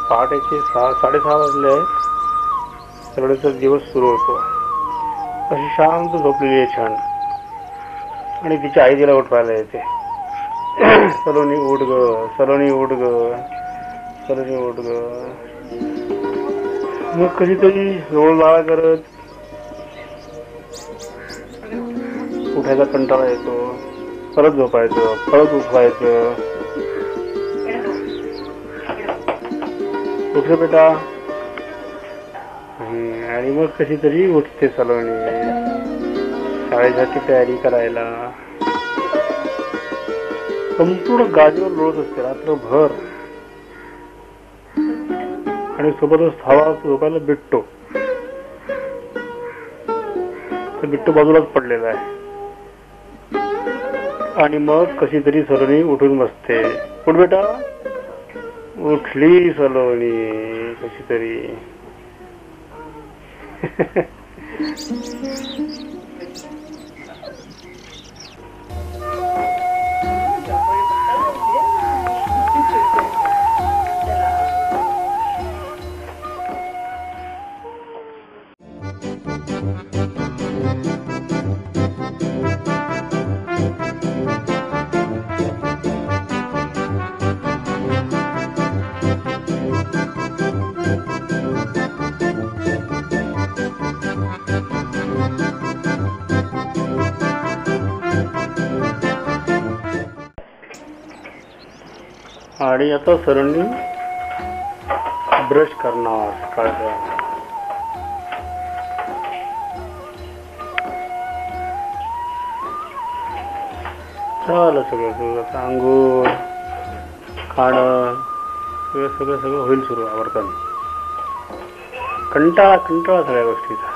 पहाटेचे 6:30 वाजले आहेत. सगळ्याचा दिवस सुरू होतो. अशी शांत झोपलेली आहे छान. आणि तिची आई तिला उठवायला येते. सलोनी उठ ग, सलोनी उठ ग, सलोनी उठ ग. मग कधीतरी रोळमाळा करत उठायचा कंटाळा येतो. परत झोपायचं, परत उठवायचं. उठ रे बेटा. आणि मग कशीतरी उठते सलोनी शाळेसाठी तयारी करायला. संपूर्ण गादीवर लोळत असते रात्रभर. आणि सोबतच हवा झोपायला बिट्टो. तर बिट्टो बाजूलाच पडलेला आहे. आणि मग कशी तरी सलोनी उठून बसते. उठ बेटा. उठली सलोनी कशी तरी. आणि आता सरांनी ब्रश करणार सकाळचा. झालं सगळं. आता अंघोळ खाणं सगळं होईल सुरू आवडताना. कंटाळा सगळ्या गोष्टीचा.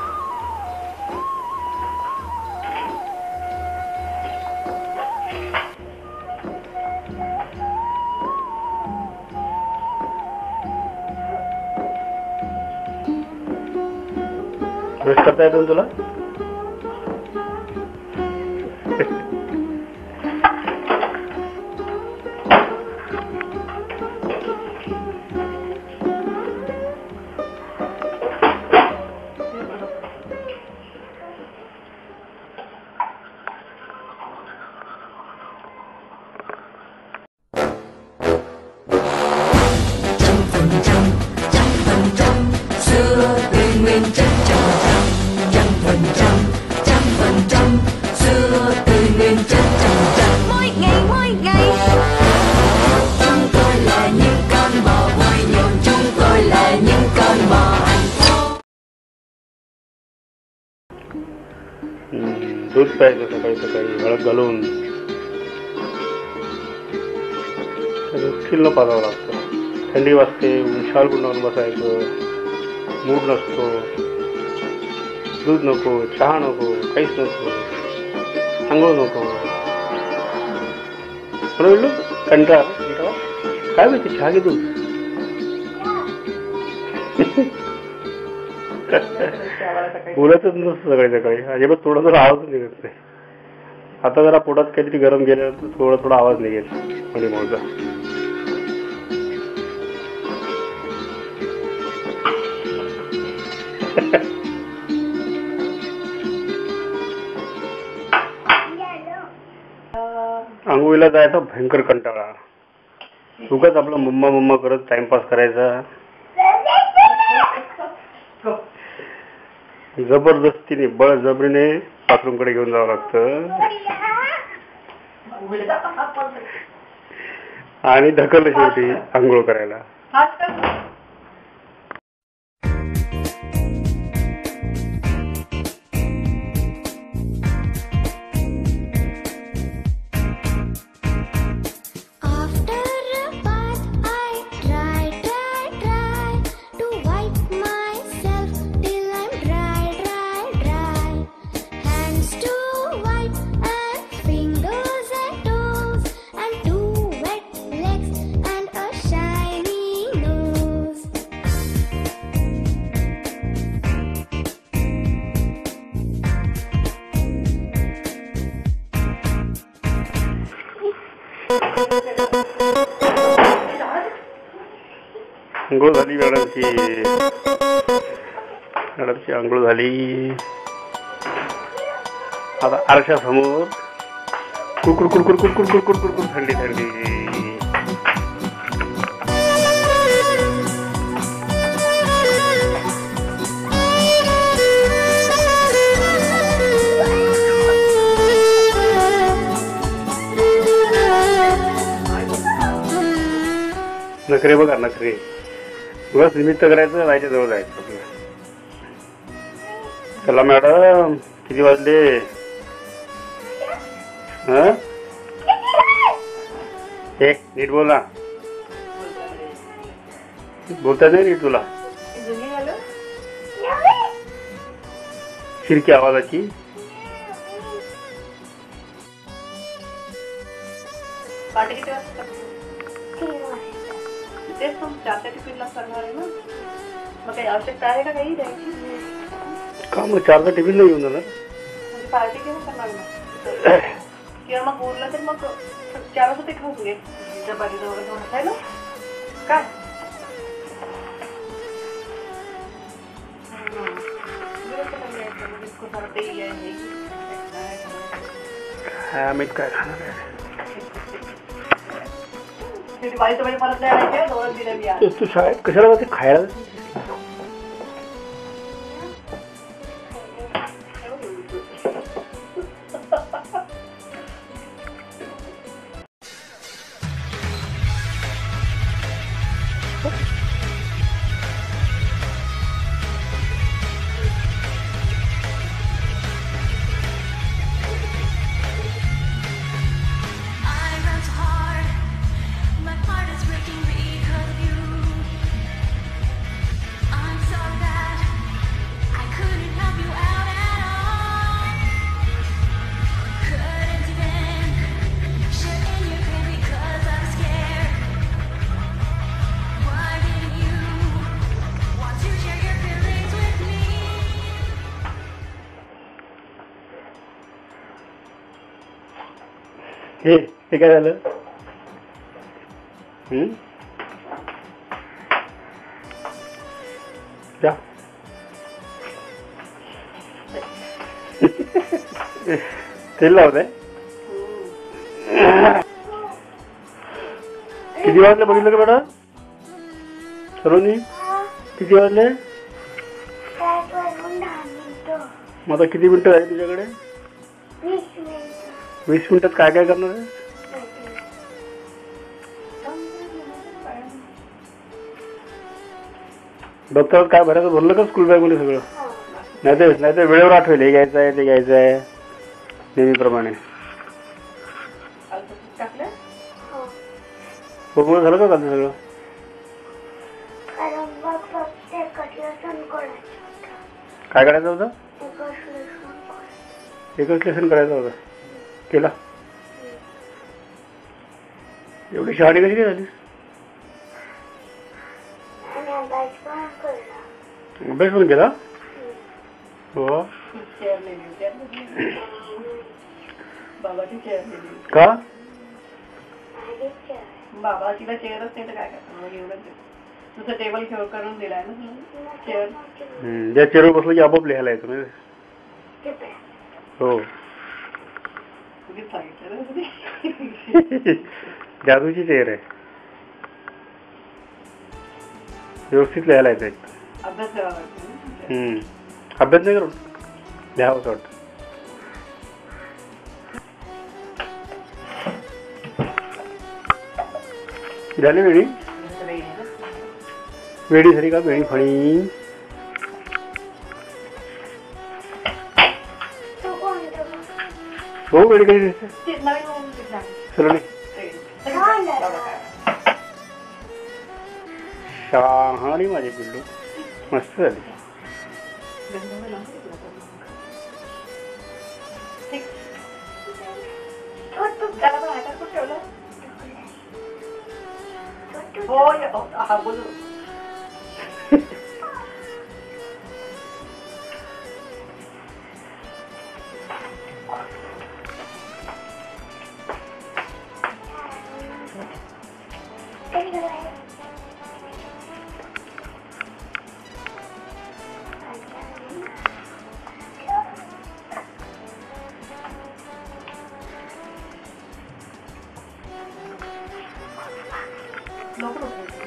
ब्रश करता येतो तुला? दूध प्यायचं सकाळी हळद घालून. उठील पाजावं लागतं. थंडी वाजते. शाल गुंडावून बसायचं. मूड नसतो. दूध नको, चहा नको, काहीच नको, आंघोळ नको. म्हणून कंटाळा काय माहिती. चहा घे दूध. बोलतच नसतं सकाळी. अजिबात थोडा आवाज निघत नाही. आता जरा पोटात काहीतरी गरम गेलं तर थोडा आवाज निघेल म्हणजे मोठा. आंघोळीला जायचा भयंकर कंटाळा. उगाच आपला मम्मा करत टाइमपास करायचा. जबरदस्तीने बळजबरीने बाथरूम कडे घेऊन जावं लागतं. आणि ढकललं शेवटी आंघोळ करायला. Shiny nose. अंघोळ झाली मॅडमची. मॅडमची अंघोळ झाली. आता आरशासमोर कुरकुर कुरकुर कुरकुर कुरकुर कुरकुर थंडी थंडी. नखरे बघा नखरे. बस निमित्त करायचं, राहायच्या जवळ जायचं. चला मॅडम किती वाजले? हा हे नीट बोला. बोलता नाही नीट तुला. शिरकी आवाजाची. तेच तुम चारच्या टिफिनला करणार आहे ना. मग काही आवश्यकता आहे का काही द्यायची? का मग 4चा टिफिन नाही घेऊन जाणार? म्हणजे पार्टी केव्हा करणार ना? किंवा मग बोललं तर मग 4 वाजता ते खाऊन घे. चपाती वगैरे घेऊन आहे ना काय? हा मी काय खाणार आहे? तू शाळेत कशाला जाते? खायला जाते? हे काय झालं? जा तेल लावत आहे. किती वाजले बघितलं का मॅडम? सलोनी किती वाजले? मग आता किती मिनिटं आहे तुझ्याकडे? 20 मिनिटात काय काय करणार आहे? दप्तरात काय भरायचं भरलं का स्कूल बॅग मध्ये सगळं? नाही तर वेळेवर आठवेल हे घ्यायचं आहे ते घ्यायचं आहे नेहमीप्रमाणे. होमवर्क झालं का कालचं सगळं? काय करायचं होतं? एकच लेसन करायचं होतं. केला? एवढी शहाणी कशी काय झाली? अभ्यास पण केला? हो का? बाबा तिला चेअरच नाही तर काय करणार? एवढं तुझं टेबल खेळ करून दिलाय ना चेअर. ज्या चेअरवर बसलं की आपोआप लिहायला येतो म्हणजे. हो जादूची चेअर आहे. व्यवस्थित लिहायला येतं. अभ्यास करावा लागतो. अभ्यास नाही करून लिहावं असं वाटतं. झाली वेळी? वेळी झाली का? वेळी फणी हो वेळी कशी दिसते? सलोनी शहाणी माझी पिल्लू मस्त झाली. बोलू लवकर उठायचं.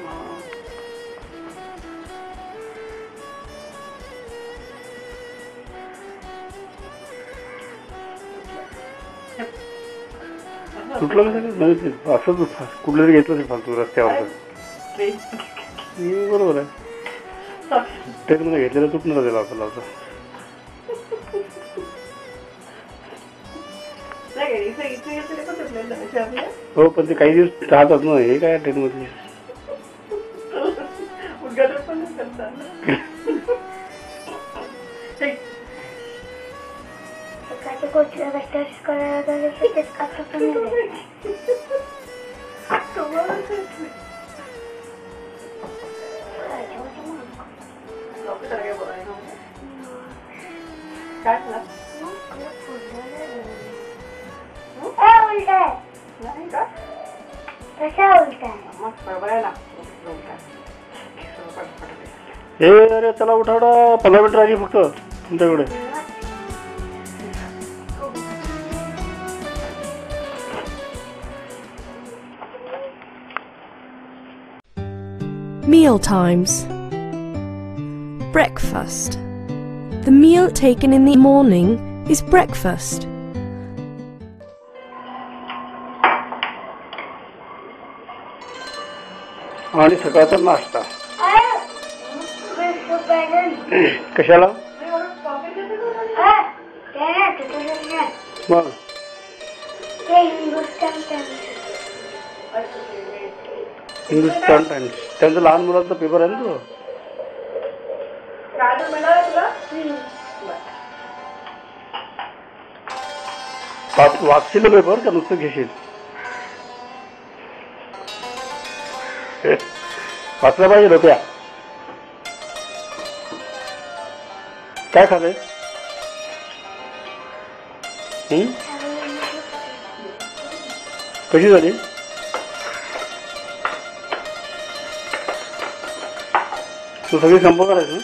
तुटलं कसं म्हणजे असं कुठलं तरी घेतलं ते फालतू रस्त्यावर. बरोबर आहे, ट्रेनमध्ये घेतलेलं तुटणार त्याला आपल्याला असं. हो पण ते काही दिवस राहतात ना, हे काय ट्रेनमध्ये. उद्घाटन पण नाही करता. काय झालं? नाही का? मग बरं लागतो. हे अरे चला उठा उठा, 15 मिनिट राहिली फक्त तुमच्याकडे. Meal times. Breakfast. The meal taken in the morning is breakfast. आणि सकाळचा नाश्ता. कशाला मग? हिंदुस्तान टाइम्स, त्यांचं लहान मुलांचा पेपर आहे ना तो. वाचशील पेपर का नुसतं घेशील? वाचला पाहिजे लोक्या. काय खाते? कशी झाली? तू सगळी संपत करायचं.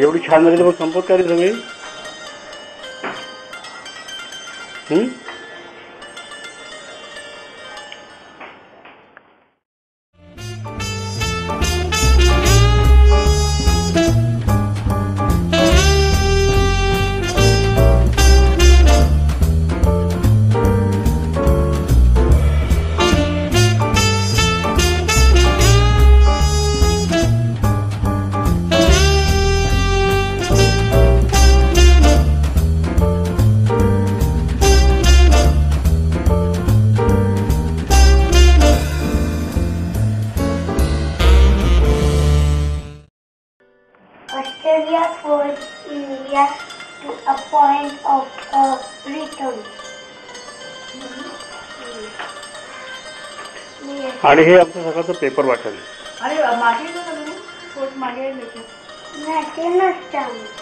एवढी छान झाली तर मग संपत करायची सगळी. Australia forced India to a point of return. आणि हे आमचं सकाळचं पेपर वाचन. अरे मागे पोट मागे नाही नसतं.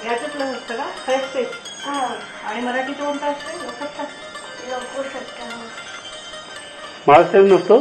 याच्यातलं नसतं का? Fresh page. आणि मराठीचं कोणतं असतं? लोकसत्ता. महाराष्ट्रात नसतो.